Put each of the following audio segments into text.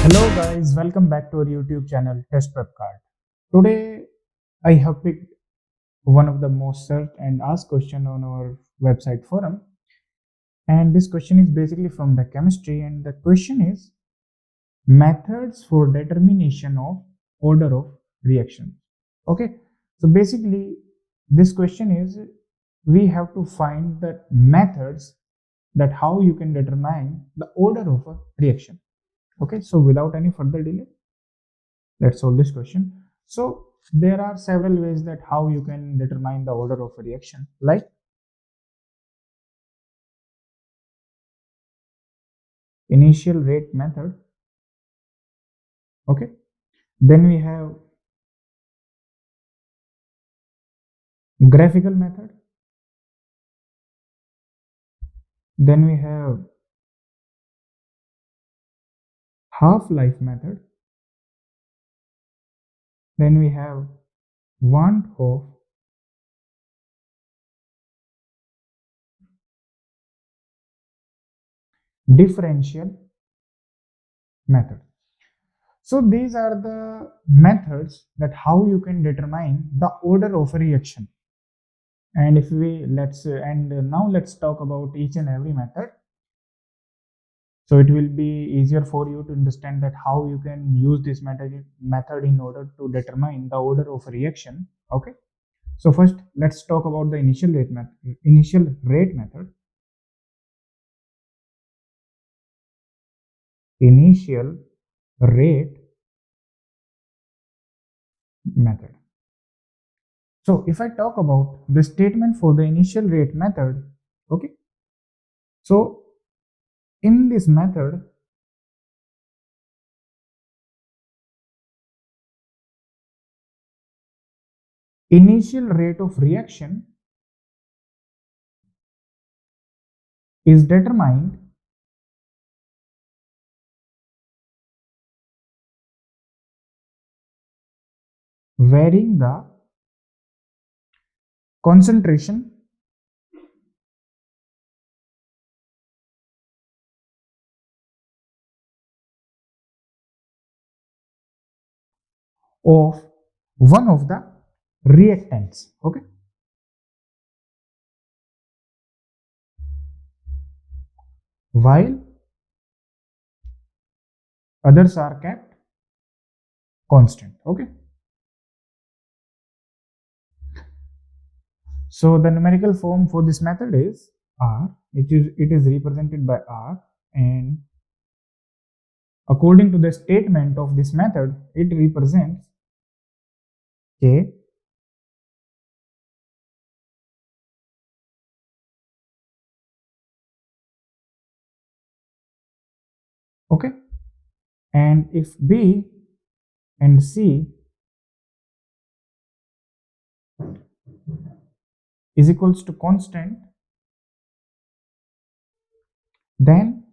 Hello guys, welcome back to our YouTube channel Test Prep Card. Today I have picked one of the most searched and asked question on our website forum, and this question is basically from the chemistry, and the question is methods for determination of order of reactions. Okay, so basically this question is we have to find the methods that how you can determine the order of a reaction. Okay, so without any further delay, let's solve this question. So there are several ways that how you can determine the order of a reaction, like initial rate method. Okay, then we have graphical method, then we have half-life method, then we have Wanto, differential method. So these are the methods that how you can determine the order of a reaction. And if we now let's talk about each and every method, so it will be easier for you to understand that how you can use this method in order to determine the order of a reaction. Okay, so first let's talk about the initial rate method. Initial rate method. So if I talk about the statement for the initial rate method, okay, so in this method, initial rate of reaction is determined varying the concentration of one of the reactants. Okay, while others are kept constant. Okay, so the numerical form for this method is R. It is represented by R, and according to the statement of this method, it represents K, okay, and if B and C is equals to constant, then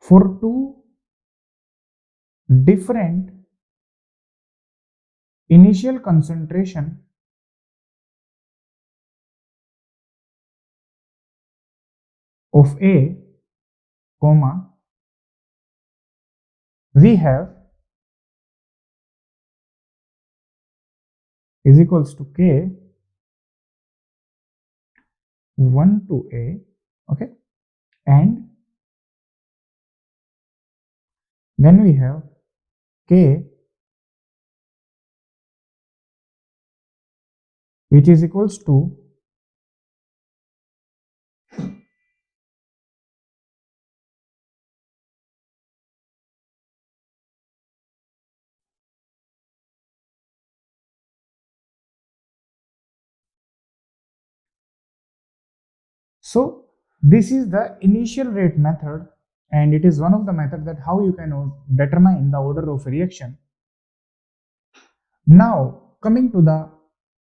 for two different initial concentration of A, comma, we have is equals to K 1 to A, okay, and then we have K which is equals to so this is the initial rate method, and it is one of the methods that how you can determine the order of a reaction. Now coming to the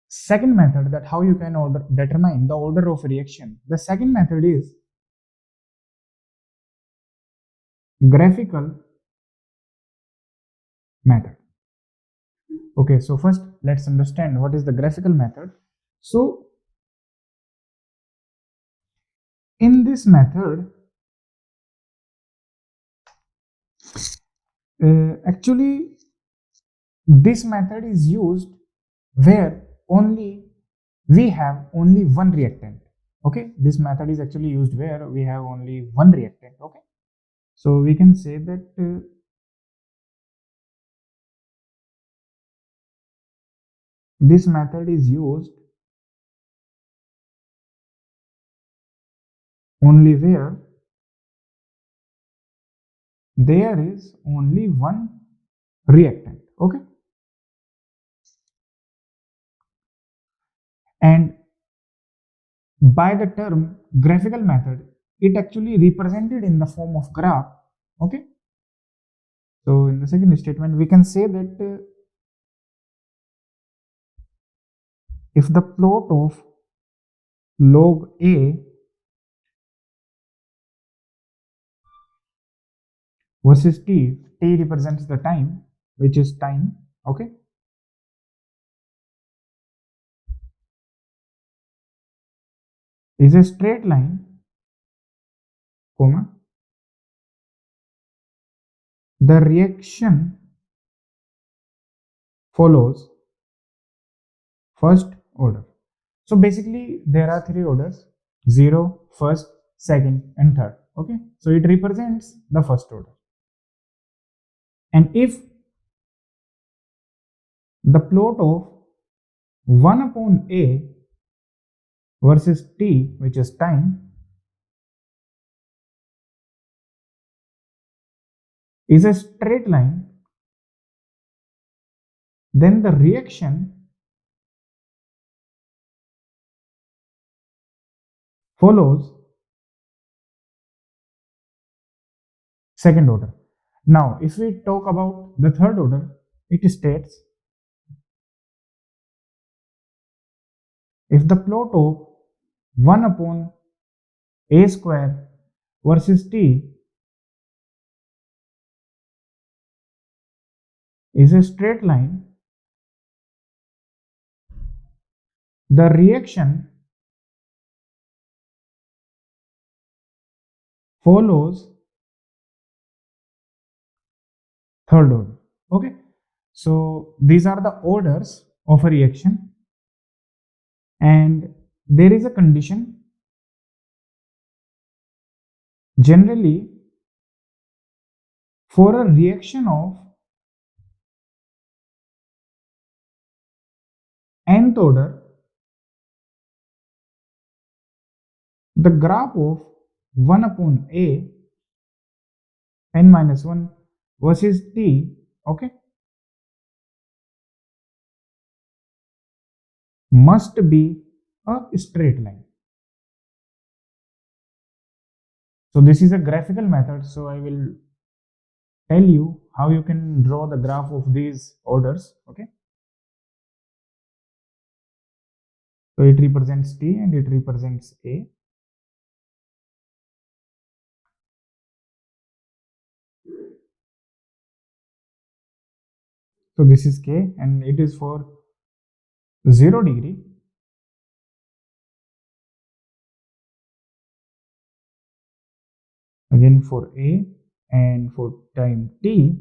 second method that how you can determine the order of a reaction. The second method is graphical method. Okay, so first let's understand what is the graphical method. So in this method, Actually, this method is used where only we have only one reactant. Okay, this method is actually used where we have only one reactant. Okay, so we can say that this method is used only where there is only one reactant. Okay, and by the term graphical method, it actually represented in the form of graph. Okay, so in the second statement we can say that if the plot of log a versus t represents the time, which is time. Okay, is a straight line, comma, the reaction follows first order. So basically there are three orders: zero, first, second, and third. Okay, so it represents the first order. And if the plot of 1 upon a versus t, which is time, is a straight line, then the reaction follows second order. Now, if we talk about the third order, it states if the plot of 1 upon a square versus t is a straight line, the reaction follows third order. Okay, so these are the orders of a reaction, and there is a condition. Generally, for a reaction of nth order, the graph of 1 upon a n minus 1 versus t, okay, must be a straight line. So this is a graphical method, so I will tell you how you can draw the graph of these orders. Okay, so it represents t and it represents a. So this is k and it is for 0 degree. Again for a, and for time t,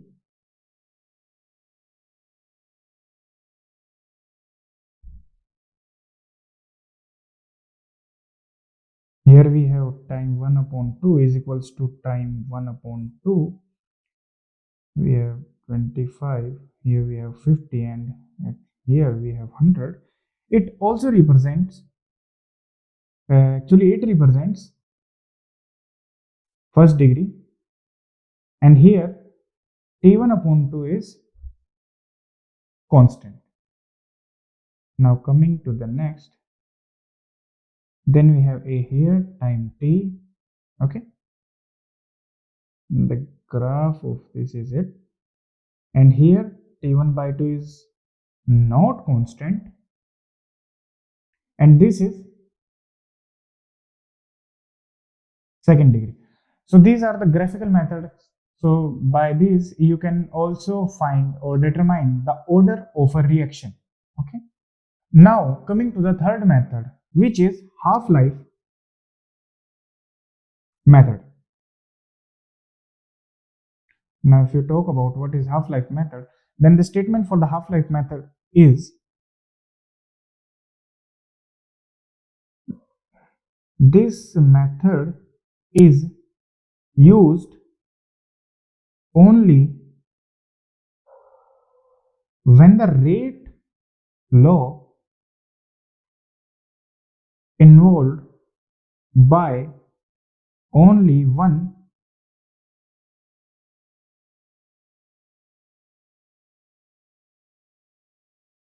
here we have time 1 upon 2 is equals to time 1 upon 2. We have 25, here we have 50, and here we have 100. It also represents, actually it represents first degree, and here t1 upon 2 is constant. Now coming to the next, then we have a here time t. Okay, the graph of this is it, and here t1 by 2 is not constant, and this is second degree. So these are the graphical methods. So by this you can also find or determine the order of a reaction. Okay, now coming to the third method, which is half-life method. Now if you talk about what is half-life method, then the statement for the half-life method is this method is used only when the rate law involved by only one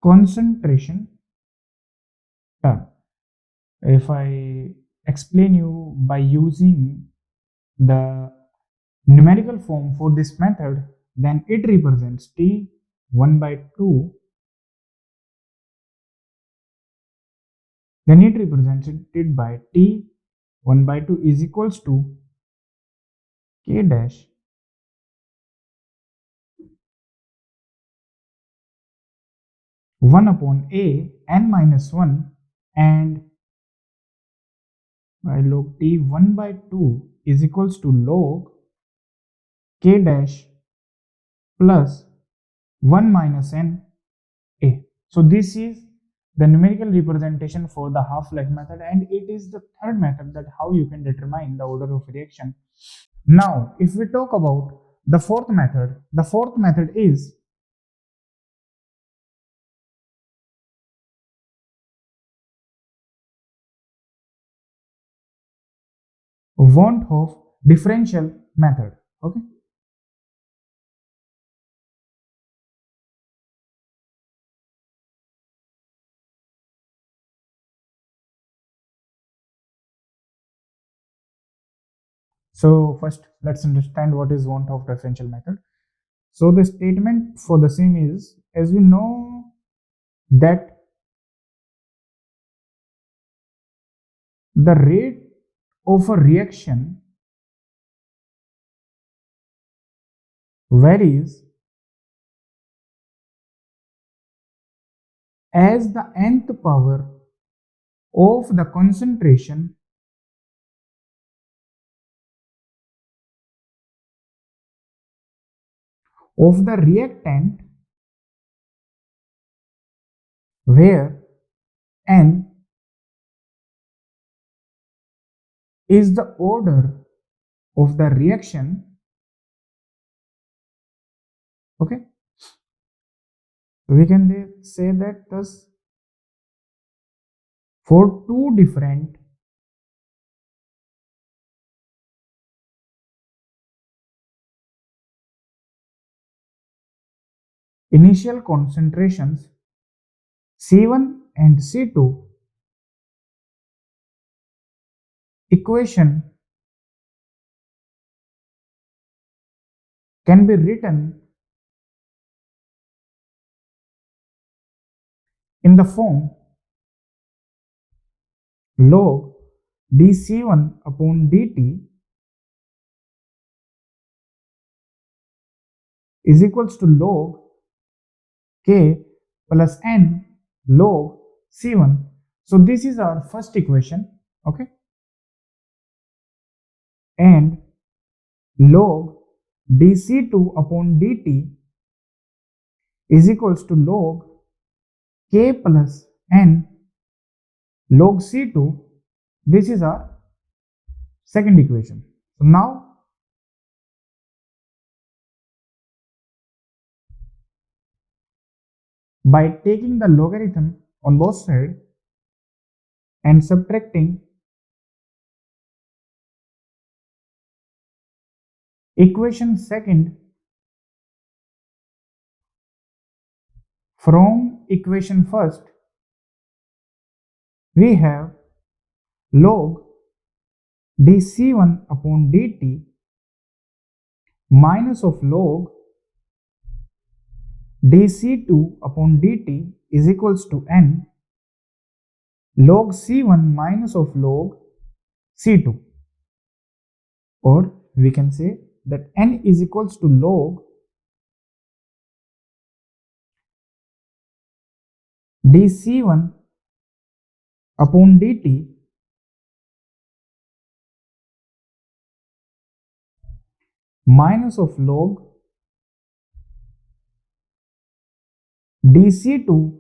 concentration term. If I explain you by using the numerical form for this method, then it represents T 1 by 2, then it represents it by T 1 by 2 is equals to K dash 1 upon A n minus 1, and by log T 1 by 2 is equals to log K dash plus 1 minus n A. So this is the numerical representation for the half-life method, and it is the third method that how you can determine the order of reaction. Now, if we talk about the fourth method is Wanto differential method. Okay. So first, let's understand what is Wanto differential method. So the statement for the same is, as we know that the rate of a reaction varies as the nth power of the concentration of the reactant, where n is the order of the reaction. Okay, we can say that thus for two different initial concentrations C1 and C2, equation can be written in the form log dC1 upon dt is equals to log K plus N log C1. So this is our first equation. Okay, and log dC2 upon dt is equals to log K plus N log C2. This is our second equation. So now by taking the logarithm on both sides and subtracting equation second from equation first, we have log dC1 upon dt minus of log dC2 upon dt is equals to n log C1 minus of log C2, or we can say that n is equals to log dC1 upon dt minus of log dC2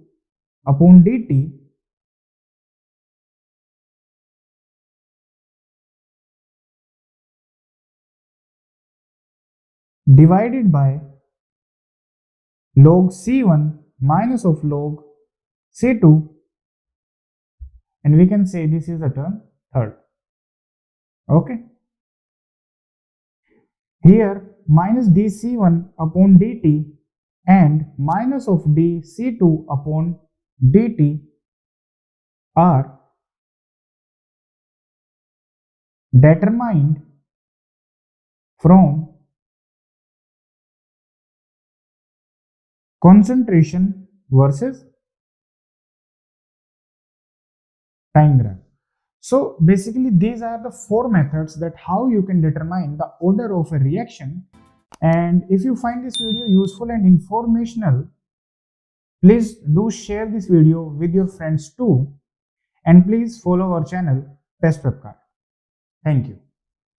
upon dt divided by log C1 minus of log C2, and we can say this is a term third. Okay. Here minus dC1 upon dt and minus of dC2 upon dt are determined from concentration versus time graph. So basically these are the four methods that how you can determine the order of a reaction. And if you find this video useful and informational, please do share this video with your friends too, and please follow our channel Test Prep Card. Thank you.